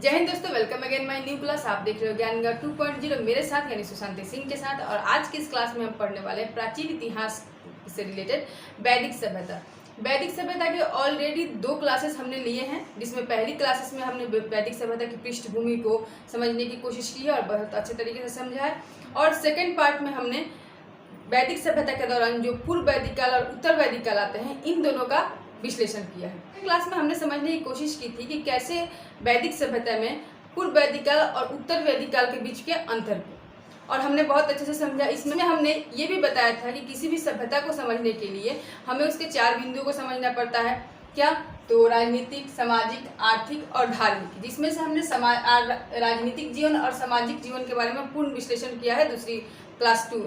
जय हिंद दोस्तों, welcome again my new class. आप देख रहे हो ज्ञान गंगा 2.0 मेरे साथ यानी सुशांत सिंह के साथ। और आज की इस क्लास में हम पढ़ने वाले हैं प्राचीन इतिहास से रिलेटेड वैदिक सभ्यता। वैदिक सभ्यता के ऑलरेडी 2 क्लासेस हमने लिए हैं, जिसमें पहली क्लासेस में हमने वैदिक सभ्यता की पृष्ठभूमि को समझने की कोशिश की है और बहुत अच्छे तरीके से समझा है। और सेकेंड पार्ट में हमने वैदिक सभ्यता के दौरान जो पूर्व वैदिक काल और उत्तर वैदिक काल आते हैं, इन दोनों का विश्लेषण किया है। क्लास में हमने समझने की कोशिश की थी कि कैसे वैदिक सभ्यता में पूर्व वैदिक काल और उत्तर वैदिक काल के बीच के अंतर को, और हमने बहुत अच्छे से समझा। इसमें हमने ये भी बताया था कि किसी भी सभ्यता को समझने के लिए हमें उसके 4 बिंदुओं को समझना पड़ता है। क्या? तो राजनीतिक, सामाजिक, आर्थिक और धार्मिक, जिसमें से हमने राजनीतिक जीवन और सामाजिक जीवन के बारे में पूर्ण विश्लेषण किया है दूसरी क्लास 2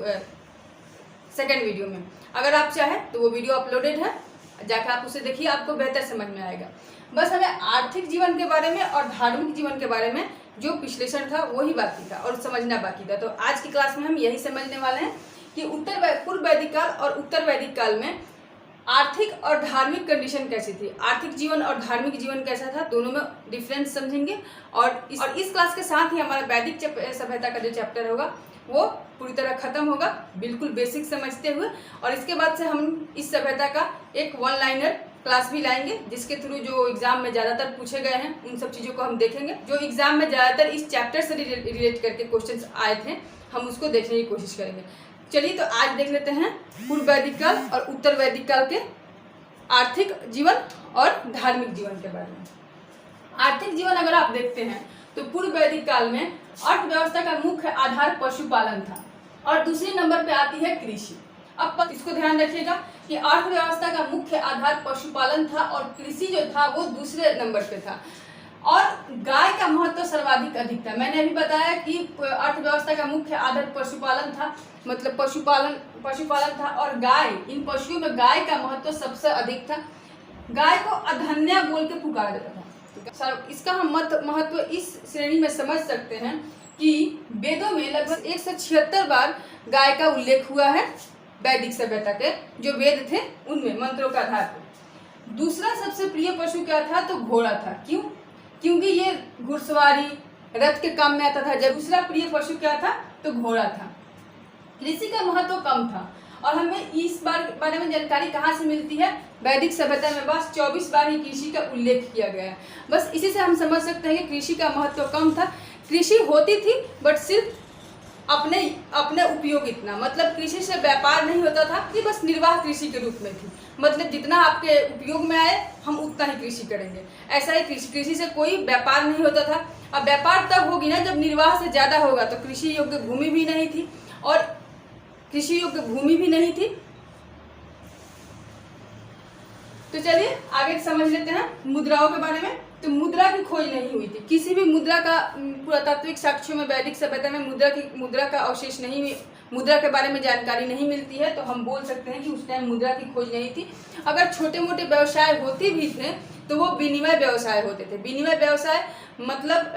सेकेंड वीडियो में। अगर आप चाहें तो वो वीडियो अपलोडेड है, जाकर आप उसे देखिए, आपको बेहतर समझ में आएगा। बस हमें आर्थिक जीवन के बारे में और धार्मिक जीवन के बारे में जो विश्लेषण था वही बाकी था और समझना बाकी था। तो आज की क्लास में हम यही समझने वाले हैं कि पूर्व वैदिक काल और उत्तर वैदिक काल में आर्थिक और धार्मिक कंडीशन कैसी थी, आर्थिक जीवन और धार्मिक जीवन कैसा था, दोनों में डिफरेंस समझेंगे। और इस क्लास के साथ ही हमारा वैदिक सभ्यता का जो चैप्टर होगा वो पूरी तरह खत्म होगा, बिल्कुल बेसिक समझते हुए। और इसके बाद से हम इस सभ्यता का एक 1 लाइनर क्लास भी लाएंगे, जिसके थ्रू जो एग्जाम में ज़्यादातर पूछे गए हैं उन सब चीज़ों को हम देखेंगे। जो एग्जाम में ज़्यादातर इस चैप्टर से रिलेट करके क्वेश्चंस आए थे, हम उसको देखने की कोशिश करेंगे। चलिए तो आज देख लेते हैं पूर्व वैदिक काल और उत्तर वैदिक काल के आर्थिक जीवन और धार्मिक जीवन के बारे में। आर्थिक जीवन अगर आप देखते हैं तो पूर्व वैदिक काल में अर्थव्यवस्था का मुख्य आधार पशुपालन था और दूसरे नंबर पे आती है कृषि। अब इसको ध्यान रखिएगा कि अर्थव्यवस्था का मुख्य आधार पशुपालन था और कृषि जो था वो दूसरे नंबर पे था। और गाय का महत्व सर्वाधिक अधिक था। मैंने अभी बताया कि अर्थव्यवस्था का मुख्य आधार पशुपालन था, मतलब पशुपालन था और गाय, इन पशुओं में गाय का महत्व सबसे अधिक था। गाय को अधन्या बोल के पुकारा जाता था। इसका हम महत्व इस श्रेणी में समझ सकते हैं कि वेदों में लगभग 176 बार गाय का उल्लेख हुआ है। वैदिक सभ्यता के जो वेद थे उनमें मंत्रों का आधार पर। दूसरा सबसे प्रिय पशु क्या था? तो घोड़ा था। क्यों? क्योंकि ये घुड़सवारी, रथ के काम में आता था। जब दूसरा प्रिय पशु क्या था? तो घोड़ा था। कृषि का महत्व कम था और हमें इस बारे में जानकारी कहाँ से मिलती है? वैदिक सभ्यता में बस 24 बार ही कृषि का उल्लेख किया गया है। बस इसी से हम समझ सकते हैं कि कृषि का महत्व कम था। कृषि होती थी बट सिर्फ अपने उपयोग इतना, मतलब कृषि से व्यापार नहीं होता था कि बस निर्वाह कृषि के रूप में थी, मतलब जितना आपके उपयोग में आए हम उतना ही कृषि करेंगे। ऐसा ही कृषि से कोई व्यापार नहीं होता था। अब व्यापार तब होगी ना जब निर्वाह से ज़्यादा होगा। तो कृषि योग्य भूमि भी नहीं थी और कृषि योग्य भूमि भी नहीं थी। तो चलिए आगे समझ लेते हैं मुद्राओं के बारे में। तो मुद्रा की खोज नहीं हुई थी। किसी भी मुद्रा का पुरातात्विक साक्ष्यों में वैदिक सभ्यता में मुद्रा का अवशेष नहीं, मुद्रा के बारे में जानकारी नहीं मिलती है। तो हम बोल सकते हैं कि उस टाइम मुद्रा की खोज नहीं थी। अगर छोटे मोटे व्यवसाय होते भी थे तो वो विनिमय व्यवसाय होते थे। विनिमय व्यवसाय मतलब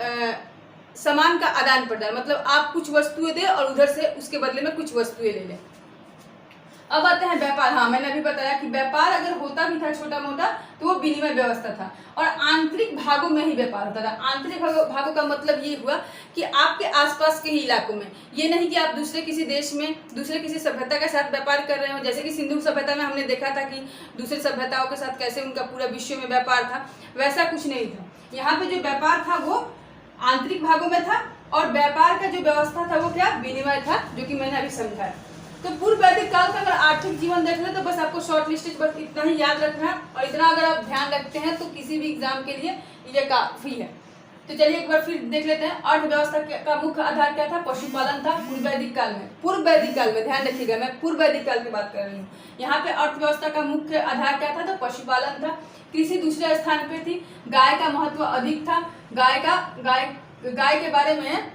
सामान का आदान प्रदान, मतलब आप कुछ वस्तुएं दें और उधर से उसके बदले में कुछ वस्तुएं ले लें। अब आते हैं व्यापार। हाँ, मैंने अभी बताया कि व्यापार अगर होता भी था छोटा मोटा तो वो विनिमय व्यवस्था था और आंतरिक भागों में ही व्यापार होता था। आंतरिक भागों का मतलब ये हुआ कि आपके आसपास के ही इलाकों में, ये नहीं कि आप दूसरे किसी देश में दूसरे किसी सभ्यता के साथ व्यापार कर रहे हो। जैसे कि सिंधु सभ्यता में हमने देखा था कि दूसरे सभ्यताओं के साथ कैसे उनका पूरा विश्व में व्यापार था, वैसा कुछ नहीं था। यहाँ पे जो व्यापार था वो आंतरिक भागों में था और व्यापार का जो व्यवस्था था वो क्या? विनिमय था, जो कि मैंने अभी समझाया। तो पूर्व वैदिक काल का अगर आर्थिक जीवन देख ले तो बस आपको शॉर्ट लिस्ट बस इतना ही याद रखना है और इतना अगर आप ध्यान रखते हैं तो किसी भी एग्जाम के लिए ये काफी है। तो चलिए एक बार फिर देख लेते हैं। अर्थव्यवस्था का मुख्य आधार क्या था? पशुपालन था पूर्व वैदिक काल में। पूर्व वैदिक काल में ध्यान रखिएगा, मैं पूर्व वैदिक काल की बात कर रही हूँ। यहाँ पे अर्थव्यवस्था का मुख्य आधार क्या था? तो पशुपालन था। कृषि दूसरे स्थान पे थी। गाय का महत्व अधिक था। गाय के बारे में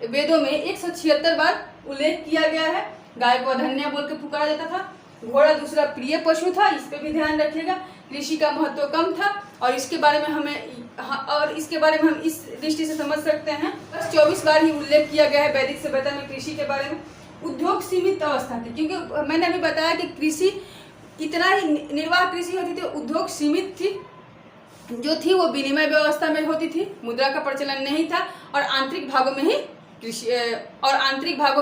वेदों में 176 बार उल्लेख किया गया है। गाय को अधन्या बोल के पुकारा जाता था। घोड़ा दूसरा प्रिय पशु था, इस पे भी ध्यान रखिएगा। कृषि का महत्व कम था और इसके बारे में हम इस दृष्टि से समझ सकते हैं। बस 24 बार ही उल्लेख किया गया है वैदिक सभ्यता में कृषि के बारे में। उद्योग सीमित अवस्था थी, क्योंकि मैंने अभी बताया कि कृषि इतना ही निर्वाह कृषि होती थी, उद्योग सीमित थी। जो थी वो विनिमय व्यवस्था में होती थी, मुद्रा का प्रचलन नहीं था, और आंतरिक भागों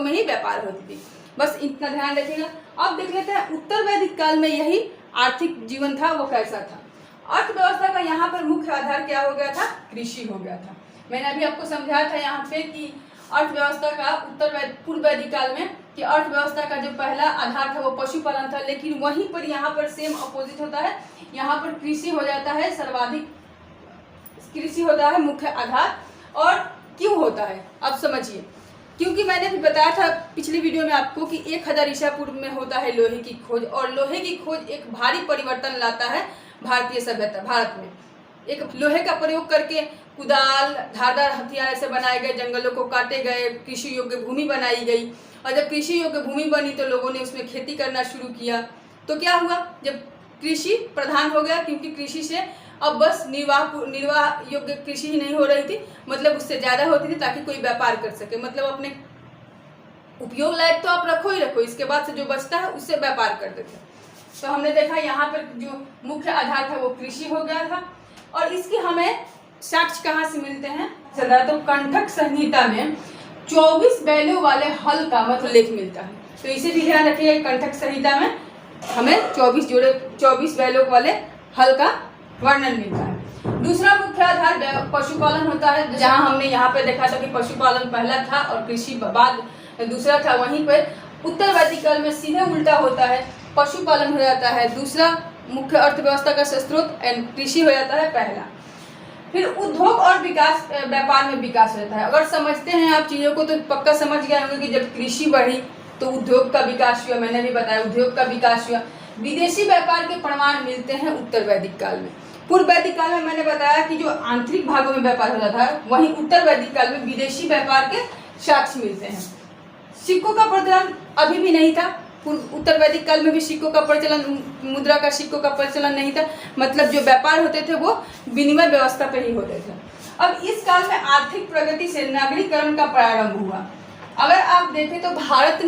में ही व्यापार होती थी। बस इतना ध्यान रखिएगा। अब देख लेते हैं उत्तर वैदिक काल में यही आर्थिक जीवन था वो कैसा था। अर्थव्यवस्था का यहाँ पर मुख्य आधार क्या हो गया था? कृषि हो गया था। मैंने अभी आपको समझाया था यहाँ पे कि अर्थव्यवस्था का पूर्व वैदिक काल में कि अर्थव्यवस्था का जो पहला आधार था वो पशुपालन था, लेकिन वहीं पर यहाँ पर सेम अपोजिट होता है। यहाँ पर कृषि हो जाता है, सर्वाधिक कृषि होता है मुख्य आधार। और क्यों होता है अब समझिए, क्योंकि मैंने भी बताया था पिछली वीडियो में आपको कि 1000 ईसा पूर्व में होता है लोहे की खोज, और लोहे की खोज एक भारी परिवर्तन लाता है भारतीय सभ्यता। भारत में एक लोहे का प्रयोग करके कुदाल, धारदार हथियार ऐसे बनाए गए, जंगलों को काटे गए, कृषि योग्य भूमि बनाई गई, और जब कृषि योग्य भूमि बनी तो लोगों ने उसमें खेती करना शुरू किया। तो क्या हुआ, जब कृषि प्रधान हो गया, क्योंकि कृषि से अब बस निर्वाह योग्य कृषि ही नहीं हो रही थी, मतलब उससे ज़्यादा होती थी ताकि कोई व्यापार कर सके। मतलब अपने उपयोग लायक तो आप रखो ही रखो, इसके बाद से जो बचता है उससे व्यापार करते थे। तो हमने देखा यहाँ पर जो मुख्य आधार था वो कृषि हो गया था। और इसके हमें साक्ष्य कहाँ से मिलते हैं? तो कंठक संहिता में 24 बैलों वाले हल का मतलब लेख मिलता है। तो इसे भी ध्यान रखिएगा, कंठक संहिता में हमें 24 बैलों वाले हल का वर्णन मिलता है। दूसरा मुख्य आधार पशुपालन होता है, जहाँ हमने यहाँ पे देखा था कि पशुपालन पहला था और कृषि बाद दूसरा था। वहीं पर उत्तर वैदिक काल में सीधे उल्टा होता है, पशुपालन हो जाता है दूसरा, मुख्य अर्थव्यवस्था का स्रोत कृषि हो जाता है पहला। फिर उद्योग और विकास, व्यापार में विकास रहता है। अगर समझते हैं आप चीज़ों को तो पक्का समझ गए होंगे कि जब कृषि बढ़ी तो उद्योग का विकास हुआ। मैंने भी बताया उद्योग का विकास हुआ। विदेशी व्यापार के प्रमाण मिलते हैं उत्तर वैदिक काल में। पूर्व वैदिक काल में मैंने बताया कि जो आंतरिक भागों में व्यापार होता था, वहीं उत्तर वैदिक काल में विदेशी व्यापार के साक्ष्य मिलते हैं। सिक्कों का प्रचलन अभी भी नहीं था। उत्तर वैदिक काल में भी सिक्कों का प्रचलन, मुद्रा का सिक्कों का प्रचलन नहीं था। मतलब जो व्यापार होते थे वो विनिमय व्यवस्था पे ही होते थे। अब इस काल में आर्थिक प्रगति से नगरीकरण का प्रारंभ हुआ। अगर आप देखें तो भारत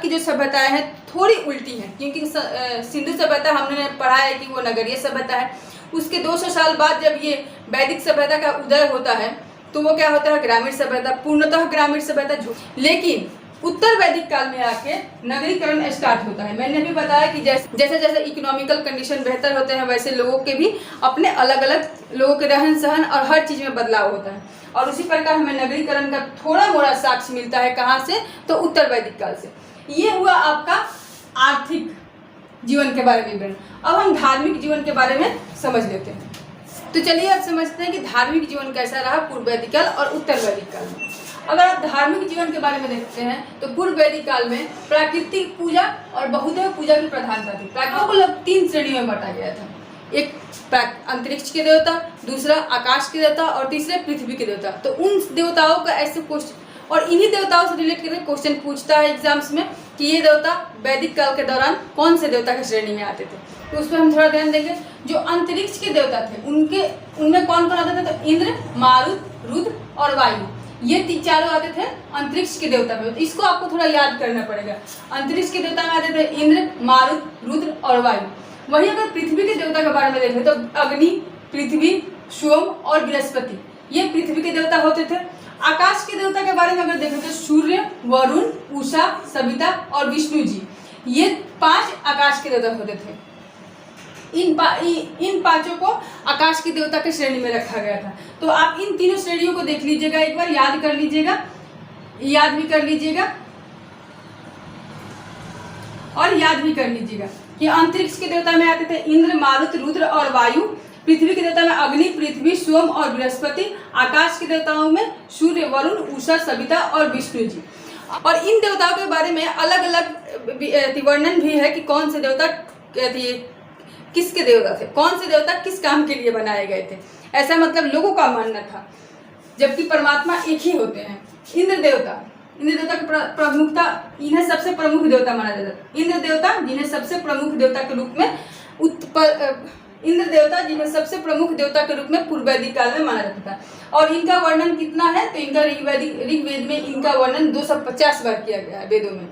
की जो सभ्यताएं हैं थोड़ी उल्टी हैं, क्योंकि सिंधु सभ्यता हमने पढ़ा है कि वो नगरीय सभ्यता है। उसके 200 साल बाद जब ये वैदिक सभ्यता का उदय होता है तो वो क्या होता है? ग्रामीण सभ्यता, पूर्णतः ग्रामीण सभ्यता। लेकिन उत्तर वैदिक काल में आके नगरीकरण स्टार्ट होता है। मैंने भी बताया कि जैसे जैसे इकोनॉमिकल कंडीशन बेहतर होते हैं वैसे लोगों के भी अपने अलग अलग लोगों के रहन सहन और हर चीज़ में बदलाव होता है। और उसी प्रकार हमें नगरीकरण का थोड़ा मोड़ा साक्ष्य मिलता है। कहाँ से? तो उत्तर वैदिक काल से। ये हुआ आपका आर्थिक जीवन के बारे में विवरण। अब हम धार्मिक जीवन के बारे में समझ लेते हैं। तो चलिए अब समझते हैं कि धार्मिक जीवन कैसा रहा पूर्व वैदिक काल और उत्तर वैदिक काल में। अगर आप धार्मिक जीवन के बारे में देखते हैं तो पूर्व वैदिक काल में प्राकृतिक पूजा और बहुदेव पूजा की प्रधानता थी। प्राकृतिक को 3 श्रेणियों में बांटा गया था। एक अंतरिक्ष के देवता, दूसरा आकाश के देवता और तीसरे पृथ्वी के देवता। तो उन देवताओं का ऐसे क्वेश्चन, और इन्हीं देवताओं से रिलेट करके क्वेश्चन पूछता है एग्जाम्स में कि ये देवता वैदिक काल के दौरान कौन से देवता की श्रेणी में आते थे। तो उस पर हम थोड़ा ध्यान देंगे। जो अंतरिक्ष के देवता थे उनमें कौन कौन आते थे? तो इंद्र, मारुत, रुद्र और वायु, ये चारों आते थे अंतरिक्ष के देवता में। इसको आपको थोड़ा याद करना पड़ेगा। अंतरिक्ष के देवता में आते थे इंद्र, मारुत, रुद्र और वायु। वहीं अगर पृथ्वी के देवता के बारे में देखें तो अग्नि, पृथ्वी, सोम और बृहस्पति, ये पृथ्वी के देवता होते थे। आकाश के देवता के बारे में अगर देखें तो सूर्य, वरुण, उषा, सविता और विष्णु जी, ये 5 आकाश के देवता होते थे। इन 5 को आकाश की देवता के श्रेणी में रखा गया था। तो आप इन तीनों श्रेणियों को देख लीजिएगा, एक बार याद कर लीजिएगा, याद भी कर लीजिएगा कि अंतरिक्ष के देवता में आते थे इंद्र, मारुत, रुद्र और वायु। पृथ्वी के देवता में अग्नि, पृथ्वी, सोम और बृहस्पति। आकाश के देवताओं में सूर्य, वरुण, उषा, सविता और विष्णु जी। और इन देवताओं के बारे में अलग अलग वर्णन भी है कि कौन से देवता किसके देवता थे, कौन से देवता किस काम के लिए बनाए गए थे। ऐसा मतलब लोगों का मानना था, जबकि परमात्मा एक ही होते हैं। इंद्र देवता की प्रमुखता, इन्हें सबसे प्रमुख देवता माना जाता है। इंद्र देवता जिन्हें सबसे प्रमुख देवता के रूप में पूर्व वैदिक काल में माना जाता था। और इनका वर्णन कितना है? तो इनका ऋग्वेद में इनका वर्णन 250 बार किया गया है वेदों में।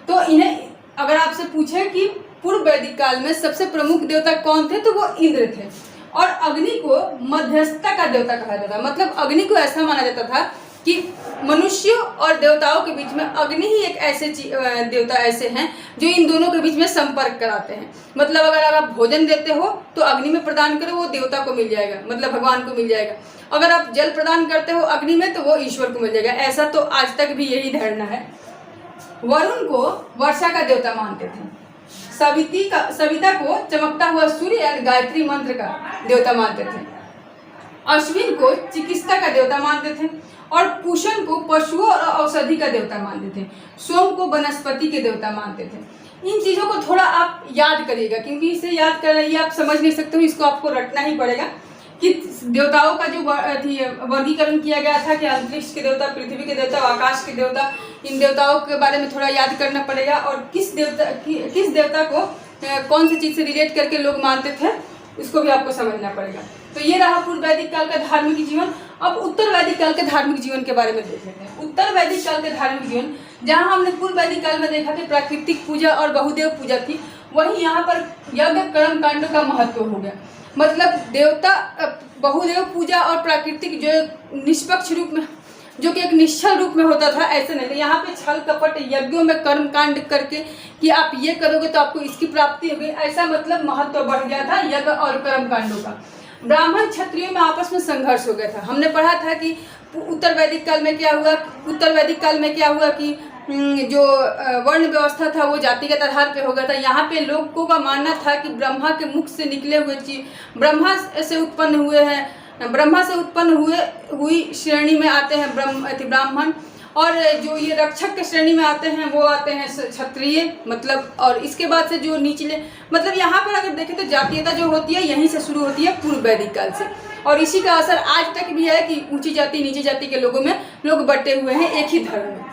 तो इन्हें अगर आपसे पूछे कि पूर्व वैदिक काल में सबसे प्रमुख देवता कौन थे तो वो इंद्र थे। और अग्नि को मध्यस्थता का देवता कहा जाता है। मतलब अग्नि को ऐसा माना जाता था कि मनुष्यों और देवताओं के बीच में अग्नि ही एक ऐसे देवता ऐसे हैं जो इन दोनों के बीच में संपर्क कराते हैं। मतलब अगर आप भोजन देते हो तो अग्नि में प्रदान करो, वो देवता को मिल जाएगा, मतलब भगवान को मिल जाएगा। अगर आप जल प्रदान करते हो अग्नि में तो वो ईश्वर को मिल जाएगा। ऐसा तो आज तक भी यही धारणा है। वरुण को वर्षा का देवता मानते थे, सविता को चमकता हुआ सूर्य या गायत्री मंत्र का देवता मानते थे, अश्विन को चिकित्सा का देवता मानते थे और पूषण को पशुओं और औषधि का देवता मानते थे, सोम को वनस्पति के देवता मानते थे। इन चीज़ों को थोड़ा आप याद करिएगा, क्योंकि इसे याद कर रही है आप समझ नहीं सकते हो, इसको आपको रटना ही पड़ेगा कि देवताओं का जो वर्गीकरण किया गया था कि अंतरिक्ष के देवता, पृथ्वी के देवता, आकाश के देवता, इन देवताओं के बारे में थोड़ा याद करना पड़ेगा और किस देवता को कौन सी चीज़ से रिलेट करके लोग मानते थे इसको भी आपको समझना पड़ेगा। तो ये रहा पूर्व वैदिक काल का धार्मिक जीवन। अब उत्तर वैदिक काल के धार्मिक जीवन के बारे में देख लेते हैं। उत्तर वैदिक काल के धार्मिक जीवन, जहाँ हमने पूर्व वैदिक काल में देखा कि प्राकृतिक पूजा और बहुदेव पूजा थी, वहीं यहाँ पर यज्ञ कर्म कांडों का महत्व हो गया। मतलब देवता बहुदेव पूजा और प्राकृतिक जो निष्पक्ष रूप में, जो कि एक निश्चल रूप में होता था, ऐसे नहीं था। यहाँ पे छल कपट यज्ञों में कर्म कांड करके कि आप ये करोगे तो आपको इसकी प्राप्ति होगी, ऐसा मतलब महत्व बढ़ गया था यज्ञ और कर्म कांडों का। ब्राह्मण क्षत्रियों में आपस में संघर्ष हो गया था। हमने पढ़ा था कि उत्तर वैदिक काल में क्या हुआ कि जो वर्ण व्यवस्था था वो जातिगत आधार पे हो गया था। यहाँ पे लोगों का मानना था कि ब्रह्मा के मुख से निकले हुए ब्रह्मा से उत्पन्न हुई श्रेणी में आते हैं ब्राह्मण, और जो ये रक्षक के श्रेणी में आते हैं वो आते हैं क्षत्रिय। मतलब और इसके बाद से जो निचले, मतलब यहाँ पर अगर देखें तो जातीयता जो होती है यहीं से शुरू होती है पूर्व वैदिक काल से, और इसी का असर आज तक भी है कि ऊंची जाति नीची जाति के लोगों में लोग बटे हुए हैं एक ही धर्म में।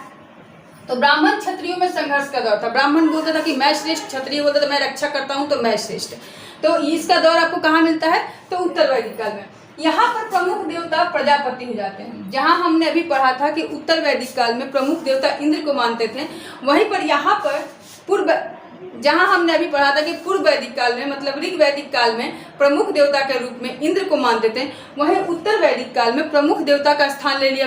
तो ब्राह्मण क्षत्रियों में संघर्ष का दौर था। ब्राह्मण बोलता था कि मैं श्रेष्ठ, क्षत्रिय बोलता था मैं रक्षा करता हूँ तो मैं श्रेष्ठ। तो इसका दौर आपको कहाँ मिलता है? तो उत्तर वैदिक काल में। यहाँ पर प्रमुख देवता प्रजापति हो जाते हैं। जहाँ हमने अभी पढ़ा था कि उत्तर वैदिक काल में प्रमुख देवता इंद्र को मानते थे, वहीं पर यहाँ पर जहाँ हमने अभी पढ़ा था कि पूर्व वैदिक काल में, मतलब ऋग वैदिक काल में प्रमुख देवता के रूप में इंद्र को मानते थे, वहीं उत्तर वैदिक काल में प्रमुख देवता का स्थान ले लिया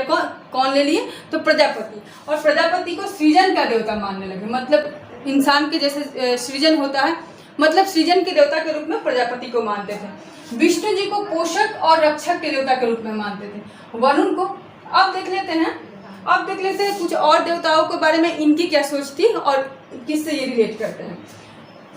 कौन ले लिए? तो प्रजापति। और प्रजापति को सृजन का देवता मानने लगे। मतलब इंसान के जैसे सृजन होता है, मतलब सृजन के देवता के रूप में प्रजापति को मानते थे। विष्णु जी को पोषक और रक्षक के देवता के रूप में मानते थे। वरुण को अब देख लेते हैं कुछ और देवताओं के बारे में, इनकी क्या सोच थी और किससे ये रिलेट करते हैं।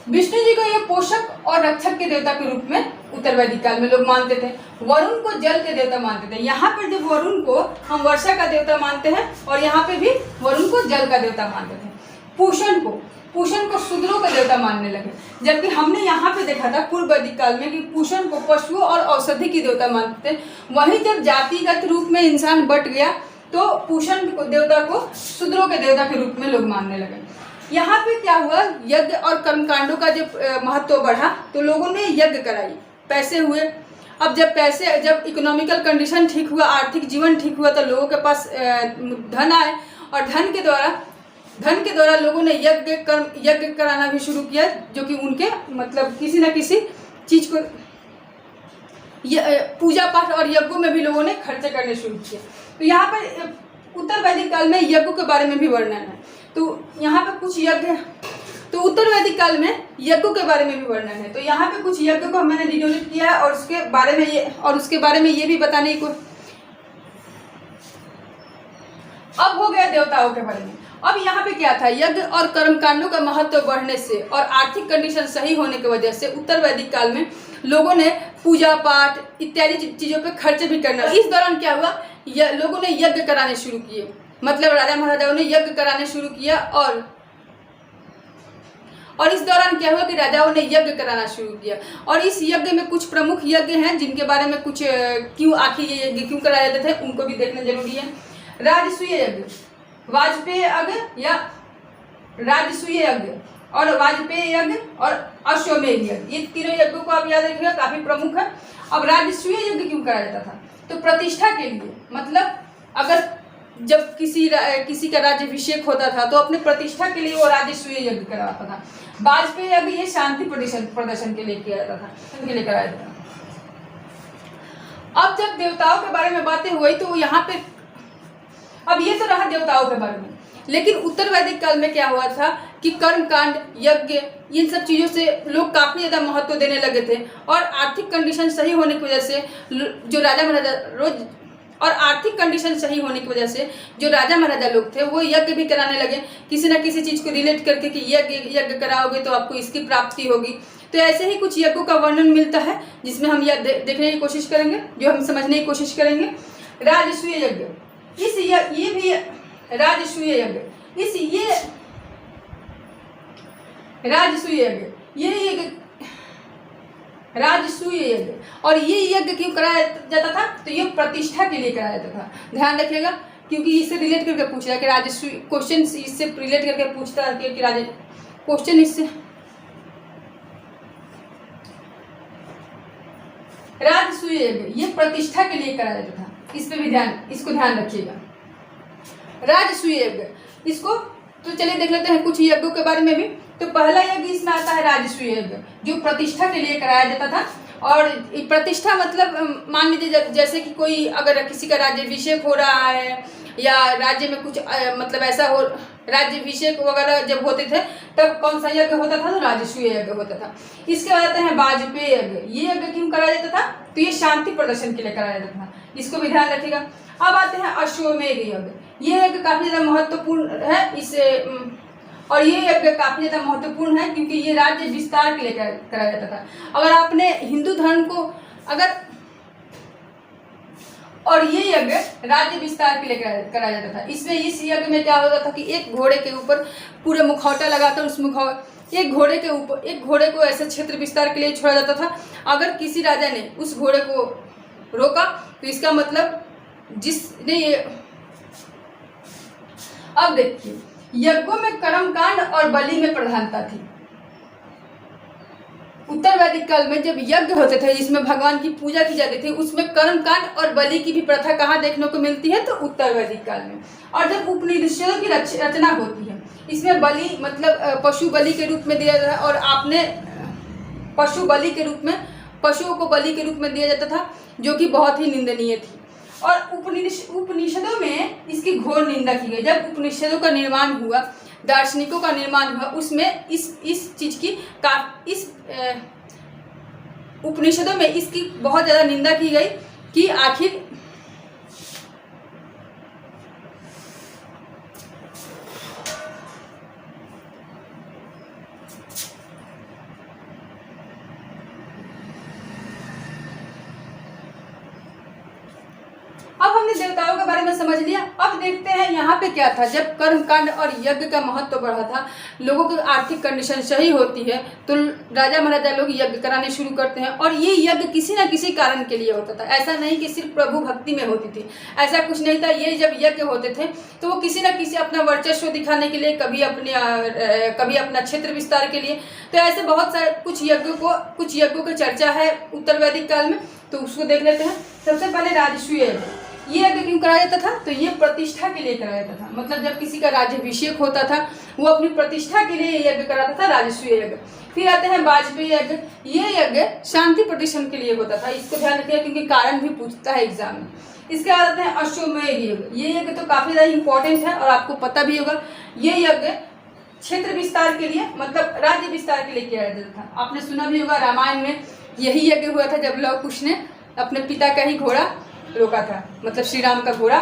विष्णु जी को ये पोषक और रक्षक के देवता के रूप में उत्तर वैदिक काल में लोग मानते थे। वरुण को जल के देवता मानते थे। यहाँ पर जब वरुण को हम वर्षा का देवता मानते हैं और यहाँ पे भी वरुण को जल का देवता मानते थे। पूषण को शूद्रों का देवता मानने लगे, जबकि हमने यहाँ पे देखा था पूर्व वैदिक काल में कि पूषण को पशुओं और औषधि की देवता मानते थे। वहीं जब जातिगत रूप में इंसान बट गया तो पूषण देवता को शूद्रों के देवता के रूप में लोग मानने लगे। यहाँ पे क्या हुआ, यज्ञ और कर्मकांडों का जब महत्व बढ़ा तो लोगों ने यज्ञ कराई, पैसे हुए। अब जब इकोनॉमिकल कंडीशन ठीक हुआ, आर्थिक जीवन ठीक हुआ, तो लोगों के पास धन आए और धन के द्वारा लोगों ने यज्ञ कराना भी शुरू किया, जो कि उनके मतलब किसी न किसी चीज को पूजा पाठ और यज्ञों में भी लोगों ने खर्चे करने शुरू किए। तो यहाँ पर उत्तर वैदिक काल में यज्ञों के बारे में भी वर्णन है। तो यहाँ पे कुछ यज्ञ, तो उत्तर वैदिक काल में यज्ञों के बारे में भी वर्णन है। तो यहाँ पे कुछ यज्ञों को मैंने डिनोट किया है और उसके बारे में ये भी बताने की अब हो गया देवताओं के बारे में। अब यहाँ पे क्या था, यज्ञ और कर्मकांडों का महत्व बढ़ने से और आर्थिक कंडीशन सही होने की वजह से उत्तर वैदिक काल में लोगों ने पूजा पाठ इत्यादि चीज़ों पे खर्च भी करना। इस दौरान क्या हुआ, लोगों ने यज्ञ कराने शुरू किए, मतलब राजा महाराजाओं ने यज्ञ कराने शुरू किया। और इस दौरान क्या हुआ कि राजाओं ने यज्ञ कराना शुरू किया। और इस यज्ञ में कुछ प्रमुख यज्ञ हैं जिनके बारे में कुछ क्यों आखिर ये यज्ञ क्यों कराए जाते थे उनको भी देखना जरूरी है। राजसूय यज्ञ, वाजपेय यज्ञ या राजसूय यज्ञ और वाजपेय यज्ञ और अश्वमेध यज्ञ, ये तीनों यज्ञों को आप याद रखिएगा, काफी प्रमुख है। अब राजसूय यज्ञ क्यों कराया जाता था, तो प्रतिष्ठा के लिए, मतलब अगर जब किसी का राज्याभिषेक होता था तो अपने प्रतिष्ठा के लिए वो राजसूय यज्ञ कराता था। वाजपेय यज्ञ ये शांति प्रदर्शन के लिए किया जाता था, उनके लिए कराया जाता था। अब जब देवताओं के बारे में बातें हुई तो यहाँ पे, अब ये तो रहा देवताओं के बारे में, लेकिन उत्तर वैदिक काल में क्या हुआ था कि कर्मकांड, यज्ञ, इन सब चीज़ों से लोग काफ़ी ज़्यादा महत्व देने लगे थे। और आर्थिक कंडीशन सही होने की वजह से जो राजा महाराजा रोज और आर्थिक कंडीशन सही होने की वजह से जो राजा महाराजा लोग थे वो यज्ञ भी कराने लगे, किसी न किसी चीज़ को रिलेट करके कि यज्ञ कराओगे तो आपको इसकी प्राप्ति होगी। तो ऐसे ही कुछ यज्ञों का वर्णन मिलता है जिसमें हम यह देखने की कोशिश करेंगे, जो हम समझने की कोशिश करेंगे। राजसूय यज्ञ, ये भी राजसूय यज्ञ, ये राजसूय यज्ञ, ये यज्ञ राजसूय यज्ञ। और ये यज्ञ क्यों कराया जाता था? तो ये प्रतिष्ठा के लिए कराया जाता था। ध्यान रखिएगा, क्योंकि इससे रिलेट करके पूछ रहा है कि राजसूय, क्वेश्चन इससे रिलेट करके पूछता है कि क्वेश्चन इससे राजसूय यज्ञ ये प्रतिष्ठा के लिए कराया जाता था। इस पे भी इसको ध्यान रखिएगा। राजसूय यज्ञ, इसको तो चलिए देख लेते हैं कुछ यज्ञों के बारे में भी। तो पहला यज्ञ इसमें आता है राजसूय यज्ञ, जो प्रतिष्ठा के लिए कराया जाता था। और प्रतिष्ठा मतलब मान लीजिए जैसे कि कोई अगर किसी का राज्याभिषेक हो रहा है या राज्य में कुछ मतलब ऐसा हो, राज्याभिषेक वगैरह जब होते थे तब कौन सा यज्ञ होता था? तो राजसूय यज्ञ होता था। इसके बाद आते हैं वाजपेय यज्ञ। ये यज्ञ क्यों कराया जाता था? तो ये शांति प्रदर्शन के लिए कराया जाता था, इसको भी ध्यान रखिएगा। अब आते हैं अश्वमेध यज्ञ। ये यज्ञ काफी ज्यादा महत्वपूर्ण है इसे, और ये यज्ञ काफी ज्यादा महत्वपूर्ण है क्योंकि ये राज्य विस्तार के लिए कराया जाता था। अगर आपने हिंदू धर्म को और ये यज्ञ राज्य विस्तार के लिए कराया जाता था। इसमें इस यज्ञ में क्या होता था कि एक घोड़े के ऊपर पूरे मुखौटा लगाकर उस एक घोड़े को ऐसे क्षेत्र विस्तार के लिए छोड़ा जाता था। अगर किसी राजा ने उस घोड़े को रोका तो इसका मतलब जिसने ये, अब देखिए यज्ञों में कर्मकांड और बलि में प्रधानता थी। उत्तर वैदिक काल में जब यज्ञ होते थे जिसमें भगवान की पूजा की जाती थी, उसमें कर्मकांड और बलि की भी प्रथा कहाँ देखने को मिलती है? तो उत्तर वैदिक काल में। और जब उपनिषदों की रचना होती है, इसमें बलि मतलब पशु बलि के रूप में दिया जाता है। और आपने पशुओं को बलि के रूप में दिया जाता था, जो कि बहुत ही निंदनीय थी। और उपनिषदों में इसकी घोर निंदा की गई। जब उपनिषदों का निर्माण हुआ, दार्शनिकों का निर्माण हुआ, उसमें इस चीज की उपनिषदों में इसकी बहुत ज्यादा निंदा की गई कि आखिर अब हमने देवताओं के बारे में समझ लिया। अब देखते हैं यहाँ पे क्या था। जब कर्मकांड और यज्ञ का महत्व बढ़ा था, लोगों की आर्थिक कंडीशन सही होती है तो राजा महाराजा लोग यज्ञ कराने शुरू करते हैं। और ये यज्ञ किसी न किसी कारण के लिए होता था, ऐसा नहीं कि सिर्फ प्रभु भक्ति में होती थी, ऐसा कुछ नहीं था। ये जब यज्ञ होते थे तो वो किसी न किसी अपना वर्चस्व दिखाने के लिए, कभी अपना क्षेत्र विस्तार के लिए। तो ऐसे बहुत सारे कुछ यज्ञों की चर्चा है उत्तर वैदिक काल में, तो उसको देख लेते हैं। सबसे पहले राजसूय यज्ञ। ये यज्ञ क्यों कराया जाता था? तो ये प्रतिष्ठा के लिए कराया जाता था। मतलब जब किसी का राज्याभिषेक होता था, वो अपनी प्रतिष्ठा के लिए यज्ञ कराता था, राजसूय यज्ञ। फिर आते हैं वाजपेय यज्ञ। ये यज्ञ शांति प्रदर्शन के लिए होता था, इसको ध्यान रखिएगा क्योंकि कारण भी पूछता है एग्जाम में। इसके बाद आते हैं अश्वमेध यज्ञ। ये यज्ञ तो काफी ज्यादा इंपॉर्टेंट है और आपको पता भी होगा। ये यज्ञ क्षेत्र विस्तार के लिए, मतलब राज्य विस्तार के लिए किया जाता था। आपने सुना भी होगा, रामायण में यही यज्ञ हुआ था जब लव कुश ने अपने पिता का ही घोड़ा रोका था, मतलब श्री राम का घोड़ा,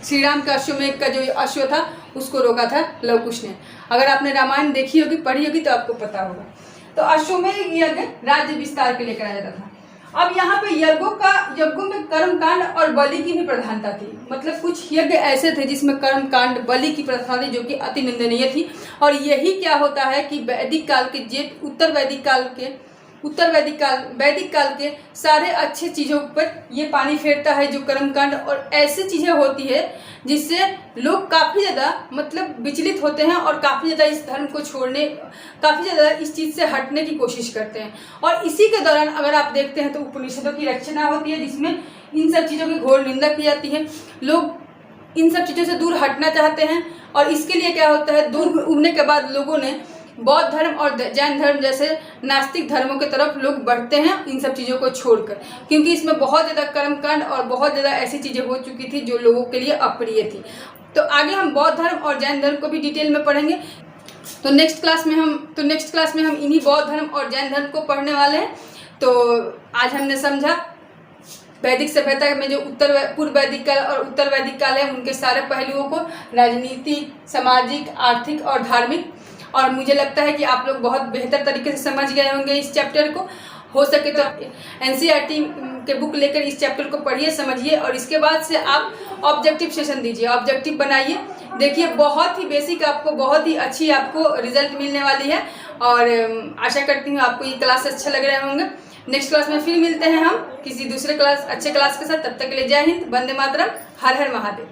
श्री राम का अश्वमेध का जो अश्व था उसको रोका था लव कुश ने। अगर आपने रामायण देखी होगी, पढ़ी होगी तो आपको पता होगा। तो अश्वमेध यज्ञ राज्य विस्तार के लिए कराया जाता था। अब यहाँ पे यज्ञों में कर्मकांड और बलि की भी प्रधानता थी। मतलब कुछ यज्ञ ऐसे थे जिसमें कर्मकांड, बलि की प्रथा थी, जो कि अति निंदनीय थी। और यही क्या होता है कि वैदिक काल के सारे अच्छे चीज़ों पर ये पानी फेरता है, जो कर्मकांड और ऐसी चीज़ें होती है जिससे लोग काफ़ी ज़्यादा मतलब विचलित होते हैं और काफ़ी ज़्यादा इस धर्म को छोड़ने, काफ़ी ज़्यादा इस चीज़ से हटने की कोशिश करते हैं। और इसी के दौरान अगर आप देखते हैं तो उपनिषदों की रचना होती है जिसमें इन सब चीज़ों की घोर निंदा की जाती है। लोग इन सब चीज़ों से दूर हटना चाहते हैं और इसके लिए क्या होता है, दूर उगने के बाद लोगों ने बौद्ध धर्म और जैन धर्म जैसे नास्तिक धर्मों की तरफ लोग बढ़ते हैं इन सब चीज़ों को छोड़कर, क्योंकि इसमें बहुत ज़्यादा कर्मकांड और बहुत ज़्यादा ऐसी चीज़ें हो चुकी थी जो लोगों के लिए अप्रिय थी। तो आगे हम बौद्ध धर्म और जैन धर्म को भी डिटेल में पढ़ेंगे। तो नेक्स्ट क्लास में हम इन्हीं बौद्ध धर्म और जैन धर्म को पढ़ने वाले हैं। तो आज हमने समझा वैदिक सभ्यता में जो पूर्व वैदिक काल और उत्तर वैदिक काल है उनके सारे पहलुओं को, राजनीतिक, सामाजिक, आर्थिक और धार्मिक। और मुझे लगता है कि आप लोग बहुत बेहतर तरीके से समझ गए होंगे इस चैप्टर को। हो सके तो NCERT के बुक लेकर इस चैप्टर को पढ़िए, समझिए और इसके बाद से आप ऑब्जेक्टिव सेशन दीजिए, ऑब्जेक्टिव बनाइए। देखिए बहुत ही बेसिक, आपको बहुत ही अच्छी आपको रिजल्ट मिलने वाली है। और आशा करती हूँ आपको ये क्लास अच्छा लग रहे होंगे। नेक्स्ट क्लास में फिर मिलते हैं हम किसी दूसरे अच्छे क्लास के साथ। तब तक के लिए जय हिंद, वंदे मातरम, हर हर महादेव।